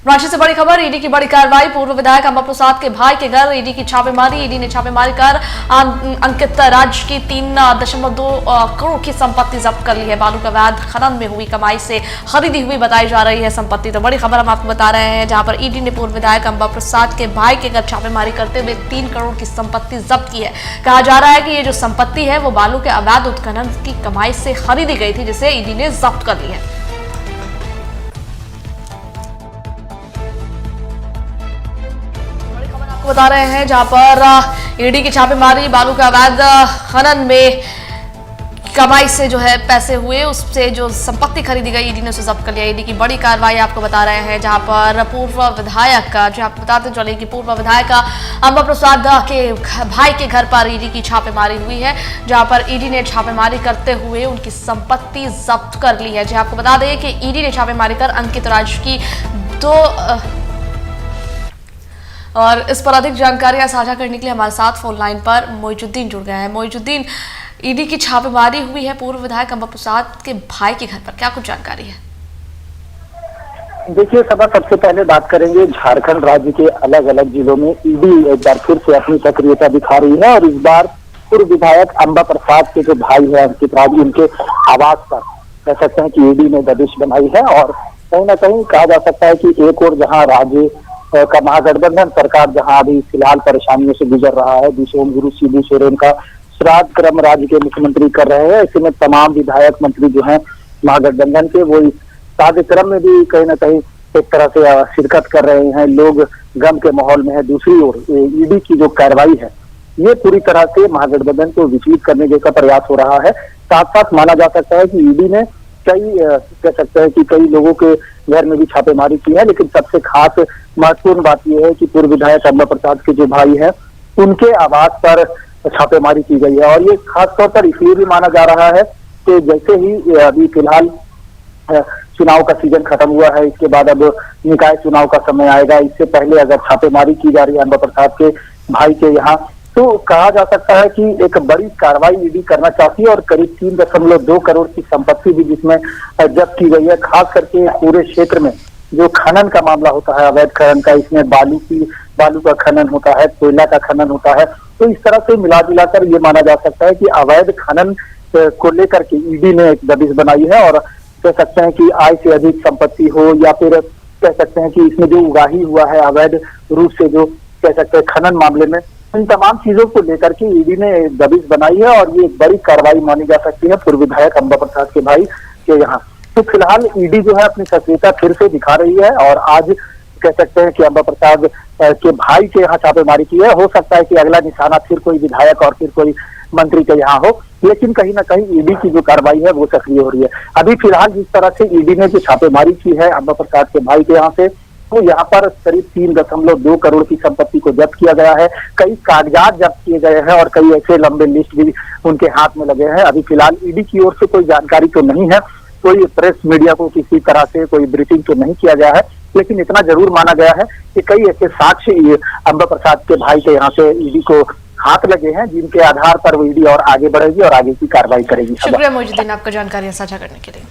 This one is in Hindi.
रांची से बड़ी खबर, ईडी की बड़ी कार्रवाई। पूर्व विधायक अंबा प्रसाद के भाई के घर ईडी की छापेमारी। ईडी ने छापेमारी कर अंकित राज की 3.2 करोड़ की संपत्ति जब्त कर ली है। बालू का अवैध खनन में हुई कमाई से खरीदी हुई बताई जा रही है संपत्ति। तो बड़ी खबर हम आपको बता रहे हैं, जहां पर ईडी ने पूर्व विधायक अंबा प्रसाद के भाई के घर छापेमारी करते हुए 3 करोड़ की संपत्ति जब्त की है। कहा जा रहा है कि ये जो संपत्ति है वो बालू के अवैध उत्खनन की कमाई से खरीदी गई थी, जिसे ईडी ने जब्त कर ली है। बता रहे हैं, जहां पर ईडी की छापेमारी, बालू का अवैध खनन में कमाई से जो है पैसे हुए, उससे जो संपत्ति खरीदी गई ईडी ने उसे जब्त कर लिया। ईडी की बड़ी कार्रवाई आपको बता रहे हैं, जहां पर पूर्व विधायक का, जो आपको बताते चले कि पूर्व विधायक अंबा प्रसाद के भाई के घर पर ईडी की छापेमारी हुई है, जहां पर ईडी ने छापेमारी करते हुए उनकी संपत्ति जब्त कर ली है। जहां आपको बता दें कि ईडी ने छापेमारी कर अंकित राज की और इस पर अधिक जानकारियां साझा करने के लिए हमारे साथ फोन लाइन पर मोइजुद्दीन जुड़ गए हैं। मोइजुद्दीन, ईडी की छापेमारी हुई है पूर्व विधायक अंबा प्रसाद के भाई के घर पर, क्या कुछ जानकारी है? देखिए सभा, सबसे पहले बात करेंगे झारखंड राज्य के अलग अलग जिलों में ईडी एक बार फिर से अपनी सक्रियता दिखा रही है और इस बार पूर्व विधायक अंबा प्रसाद के जो भाई है अंकित राज, उनके आवास पर कह सकते हैं कि ईडी ने दबिश बनाई है। और कहीं ना कहीं कहा जा सकता है कि एक और जहां राज्य का महागठबंधन सरकार जहां अभी फिलहाल परेशानियों से गुजर रहा है, दूसरे गुरु शिबू सोरेन का श्राद्ध क्रम राज्य के मुख्यमंत्री कर रहे हैं, ऐसे में तमाम विधायक मंत्री जो हैं महागठबंधन के, वो इस श्राद्ध क्रम में भी कहीं ना कहीं एक तरह से शिरकत कर रहे हैं। लोग गम के माहौल में है। दूसरी ओर ईडी की जो कार्रवाई है, ये पूरी तरह से महागठबंधन को विचलित करने का प्रयास हो रहा है। साथ साथ माना जा सकता है कि ईडी ने कह सकते हैं कि कई लोगों के घर में भी छापेमारी की है, लेकिन सबसे खास महत्वपूर्ण बात यह है कि पूर्व विधायक अंबा प्रसाद के जो भाई हैं, उनके आवास पर छापेमारी की गई है। और ये खास तौर पर इसलिए भी माना जा रहा है कि जैसे ही अभी फिलहाल चुनाव का सीजन खत्म हुआ है, इसके बाद अब निकाय चुनाव का समय आएगा, इससे पहले अगर छापेमारी की जा रही है अंबा प्रसाद के भाई के यहाँ, तो कहा जा सकता है कि एक बड़ी कार्रवाई ईडी करना चाहती है और करीब 3.2 करोड़ की संपत्ति भी जिसमें जब्त की गई है। खास करके पूरे क्षेत्र में जो खनन का मामला होता है, अवैध खनन का, इसमें बालू का खनन होता है, कोयला का खनन होता है। तो इस तरह से मिला जुलाकर ये माना जा सकता है कि अवैध खनन को लेकर के ईडी ने एक दबिश बनाई है। और कह सकते हैं कि आय से अधिक संपत्ति हो या फिर कह सकते हैं कि इसमें जो उगाही हुआ है अवैध रूप से, जो कह सकते हैं खनन मामले में, इन तमाम चीजों को लेकर के ईडी ने दबिश बनाई है और ये एक बड़ी कार्रवाई मानी जा सकती है पूर्व विधायक अंबा प्रसाद के भाई के यहाँ। तो फिलहाल ईडी जो है अपनी सक्रियता फिर से दिखा रही है और आज कह सकते हैं कि अंबा प्रसाद के भाई के यहाँ छापेमारी की है। हो सकता है कि अगला निशाना फिर कोई विधायक और फिर कोई मंत्री के यहाँ हो, लेकिन कहीं ना कहीं ईडी की जो कार्रवाई है वो सक्रिय हो रही है। अभी फिलहाल जिस तरह से ईडी ने जो छापेमारी की है अंबा प्रसाद के भाई के यहाँ से, तो यहाँ पर करीब 3.2 करोड़ की संपत्ति को जब्त किया गया है। कई कागजात जब्त किए गए हैं और कई ऐसे लंबे लिस्ट भी उनके हाथ में लगे हैं। अभी फिलहाल ईडी की ओर से कोई जानकारी तो नहीं है, कोई प्रेस मीडिया को किसी तरह से कोई ब्रीफिंग तो नहीं किया गया है, लेकिन इतना जरूर माना गया है कि कई ऐसे साक्ष्य अंबा प्रसाद के भाई के यहाँ से ईडी को हाथ लगे हैं, जिनके आधार पर वो ईडी और आगे बढ़ेगी और आगे की कार्रवाई करेगी। शुक्रिया मोइजुद्दीन, आपका जानकारी साझा करने के लिए।